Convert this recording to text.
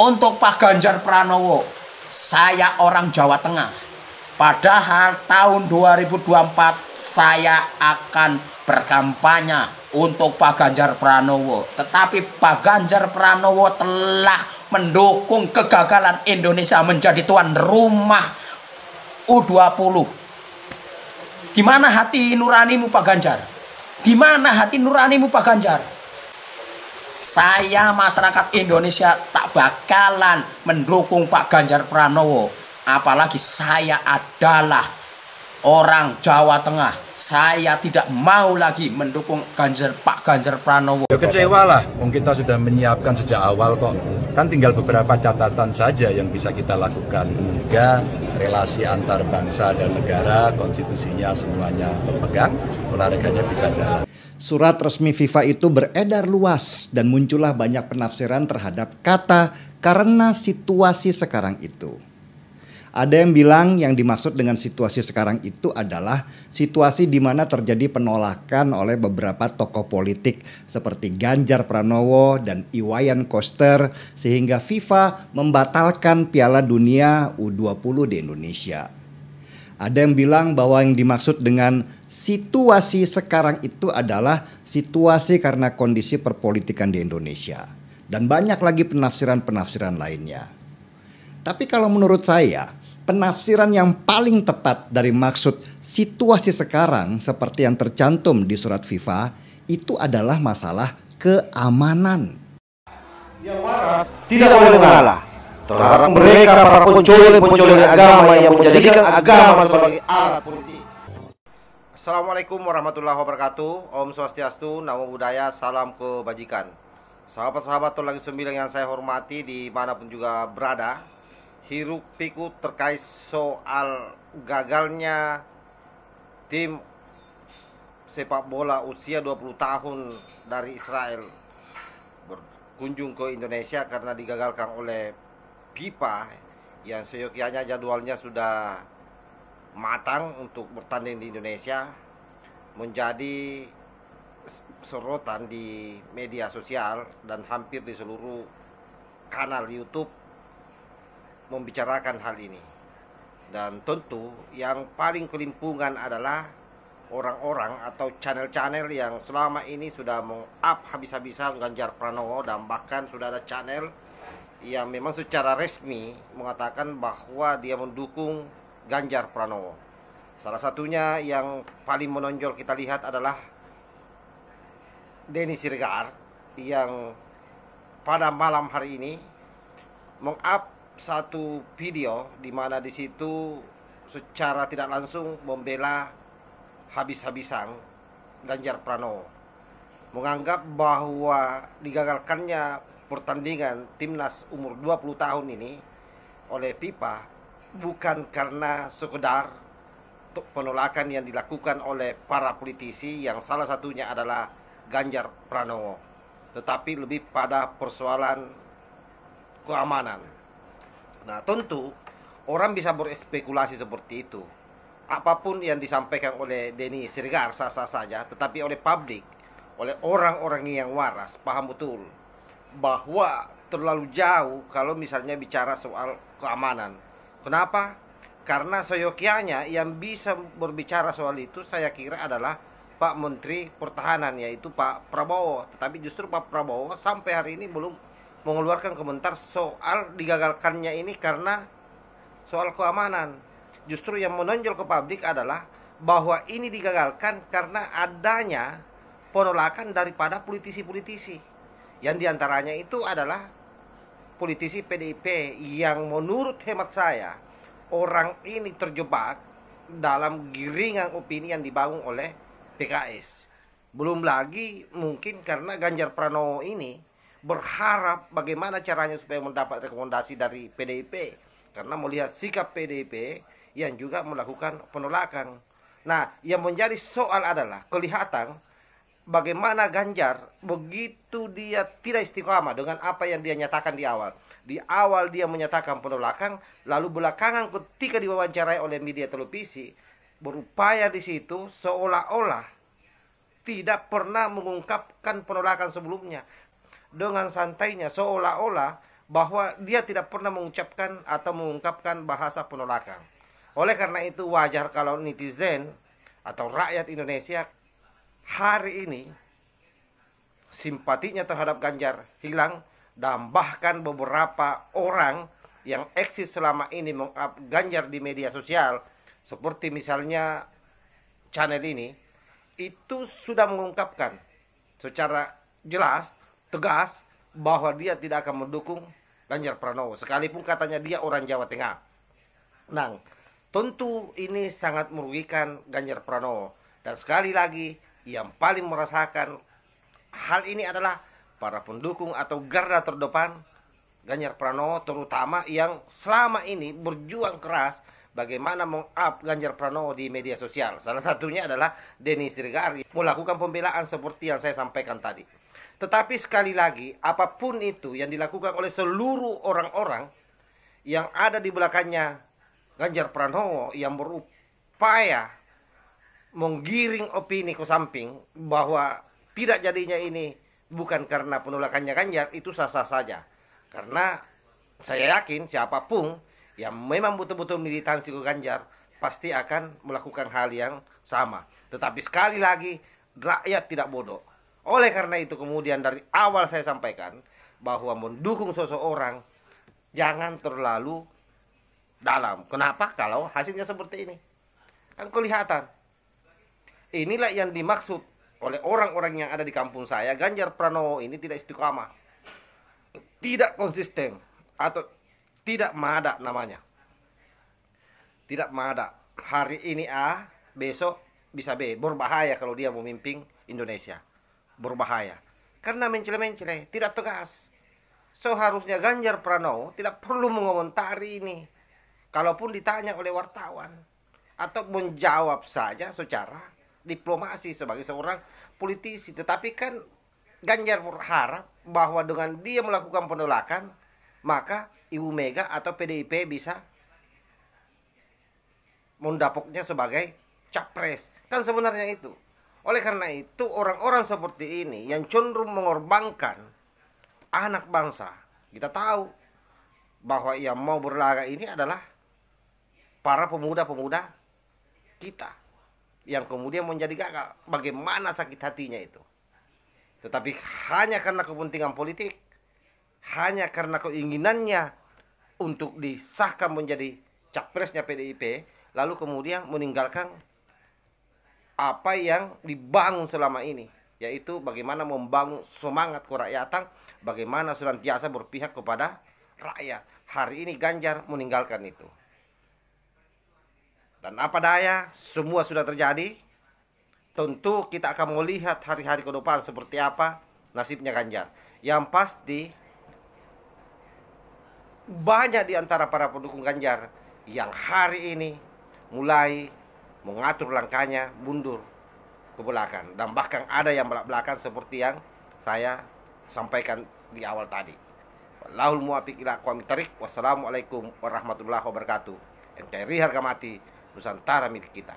Untuk Pak Ganjar Pranowo, saya orang Jawa Tengah. Padahal tahun 2024 saya akan berkampanye untuk Pak Ganjar Pranowo. Tetapi Pak Ganjar Pranowo telah mendukung kegagalan Indonesia menjadi tuan rumah U20. Di mana hati nuranimu Pak Ganjar? Di mana hati nuranimu Pak Ganjar? Saya masyarakat Indonesia tak bakalan mendukung Pak Ganjar Pranowo. Apalagi saya adalah orang Jawa Tengah. Saya tidak mau lagi mendukung Pak Ganjar Pranowo. Ya kecewa lah, kita sudah menyiapkan sejak awal kok. Kan tinggal beberapa catatan saja yang bisa kita lakukan. Hingga relasi antar bangsa dan negara, konstitusinya semuanya terpegang, olahraganya bisa jalan. Surat resmi FIFA itu beredar luas dan muncullah banyak penafsiran terhadap kata "karena situasi sekarang itu". Ada yang bilang yang dimaksud dengan situasi sekarang itu adalah situasi di mana terjadi penolakan oleh beberapa tokoh politik seperti Ganjar Pranowo dan Iwayan Koster sehingga FIFA membatalkan Piala Dunia U20 di Indonesia. Ada yang bilang bahwa yang dimaksud dengan situasi sekarang itu adalah situasi karena kondisi perpolitikan di Indonesia. Dan banyak lagi penafsiran-penafsiran lainnya. Tapi kalau menurut saya, penafsiran yang paling tepat dari maksud situasi sekarang seperti yang tercantum di surat FIFA itu adalah masalah keamanan. Yang waras tidak boleh mengalah. Terhadap mereka para pencuri agama yang menjadikan agama sebagai alat politik. Assalamualaikum warahmatullahi wabarakatuh. Om Swastiastu, Namo Buddhaya, salam kebajikan. Sahabat-sahabat Tulang Sembilan yang saya hormati dimanapun juga berada, hiruk pikuk terkait soal gagalnya tim sepak bola usia 20 tahun dari Israel berkunjung ke Indonesia karena digagalkan oleh FIFA yang seyogyanya jadwalnya sudah matang untuk bertanding di Indonesia, menjadi sorotan di media sosial dan hampir di seluruh kanal YouTube membicarakan hal ini. Dan tentu yang paling kelimpungan adalah orang-orang atau channel-channel yang selama ini sudah meng-up habis-habisan Ganjar Pranowo, dan bahkan sudah ada channel yang memang secara resmi mengatakan bahwa dia mendukung Ganjar Pranowo. Salah satunya yang paling menonjol kita lihat adalah Denny Siregar yang pada malam hari ini meng-up satu video di mana di situ secara tidak langsung membela habis-habisan Ganjar Pranowo, menganggap bahwa digagalkannya pertandingan timnas umur 20 tahun ini oleh FIFA bukan karena sekedar penolakan yang dilakukan oleh para politisi yang salah satunya adalah Ganjar Pranowo, tetapi lebih pada persoalan keamanan. Nah, tentu orang bisa berspekulasi seperti itu. Apapun yang disampaikan oleh Denny Siregar sah-sah saja, tetapi oleh publik, oleh orang-orang yang waras paham betul bahwa terlalu jauh kalau misalnya bicara soal keamanan. Kenapa? Karena seyogyanya yang bisa berbicara soal itu saya kira adalah Pak Menteri Pertahanan, yaitu Pak Prabowo. Tetapi justru Pak Prabowo sampai hari ini belum mengeluarkan komentar soal digagalkannya ini karena soal keamanan. Justru yang menonjol ke publik adalah bahwa ini digagalkan karena adanya penolakan daripada politisi-politisi. Yang diantaranya itu adalah politisi PDIP yang menurut hemat saya orang ini terjebak dalam giringan opini yang dibangun oleh PKS. Belum lagi mungkin karena Ganjar Pranowo ini berharap bagaimana caranya supaya mendapat rekomendasi dari PDIP, karena melihat sikap PDIP yang juga melakukan penolakan. Nah, yang menjadi soal adalah kelihatan bagaimana Ganjar begitu dia tidak istiqamah dengan apa yang dia nyatakan di awal. Di awal dia menyatakan penolakan, lalu belakangan ketika diwawancarai oleh media televisi berupaya di situ seolah-olah tidak pernah mengungkapkan penolakan sebelumnya. Dengan santainya seolah-olah bahwa dia tidak pernah mengucapkan atau mengungkapkan bahasa penolakan. Oleh karena itu wajar kalau netizen atau rakyat Indonesia hari ini simpatinya terhadap Ganjar hilang, dan bahkan beberapa orang yang eksis selama ini meng-up Ganjar di media sosial, seperti misalnya channel ini, itu sudah mengungkapkan secara jelas, tegas, bahwa dia tidak akan mendukung Ganjar Pranowo, sekalipun katanya dia orang Jawa Tengah. Nah, tentu ini sangat merugikan Ganjar Pranowo. Dan sekali lagi, yang paling merasakan hal ini adalah para pendukung atau garda terdepan Ganjar Pranowo, terutama yang selama ini berjuang keras bagaimana meng-up Ganjar Pranowo di media sosial. Salah satunya adalah Denny Sirigari melakukan pembelaan seperti yang saya sampaikan tadi. Tetapi sekali lagi, apapun itu yang dilakukan oleh seluruh orang-orang yang ada di belakangnya Ganjar Pranowo yang berupaya menggiring opini ke samping bahwa tidak jadinya ini bukan karena penolakannya Ganjar, itu sah-sah saja. Karena saya yakin siapapun yang memang betul-betul militansi ke Ganjar pasti akan melakukan hal yang sama. Tetapi sekali lagi, rakyat tidak bodoh. Oleh karena itu kemudian dari awal saya sampaikan bahwa mendukung seseorang jangan terlalu dalam. Kenapa? Kalau hasilnya seperti ini, kan kelihatan. Inilah yang dimaksud oleh orang-orang yang ada di kampung saya. Ganjar Pranowo ini tidak istiqamah, tidak konsisten, atau tidak mada namanya. Tidak mada. Hari ini A, besok bisa B. Berbahaya kalau dia memimpin Indonesia. Berbahaya. Karena mencele-mencele, tidak tegas. Seharusnya Ganjar Pranowo tidak perlu mengomentari ini. Kalaupun ditanya oleh wartawan, atau menjawab saja secara diplomasi sebagai seorang politisi. Tetapi kan Ganjar berharap bahwa dengan dia melakukan penolakan, maka Ibu Mega atau PDIP bisa mendapuknya sebagai capres. Kan sebenarnya itu. Oleh karena itu orang-orang seperti ini yang cenderung mengorbankan anak bangsa, kita tahu bahwa yang mau berlaga ini adalah para pemuda-pemuda kita yang kemudian menjadi gagal. Bagaimana sakit hatinya itu. Tetapi hanya karena kepentingan politik, hanya karena keinginannya untuk disahkan menjadi capresnya PDIP, lalu kemudian meninggalkan apa yang dibangun selama ini, yaitu bagaimana membangun semangat kerakyatan, bagaimana senantiasa berpihak kepada rakyat. Hari ini Ganjar meninggalkan itu. Dan apa daya, semua sudah terjadi. Tentu kita akan melihat hari-hari ke depan seperti apa nasibnya Ganjar. Yang pasti banyak di antara para pendukung Ganjar yang hari ini mulai mengatur langkahnya mundur ke belakang. Dan bahkan ada yang belak-belakan seperti yang saya sampaikan di awal tadi. Wallahul muwaffiq ila aqwamit thariq. Wassalamualaikum warahmatullahi wabarakatuh. NKRI harga mati, Nusantara milik kita.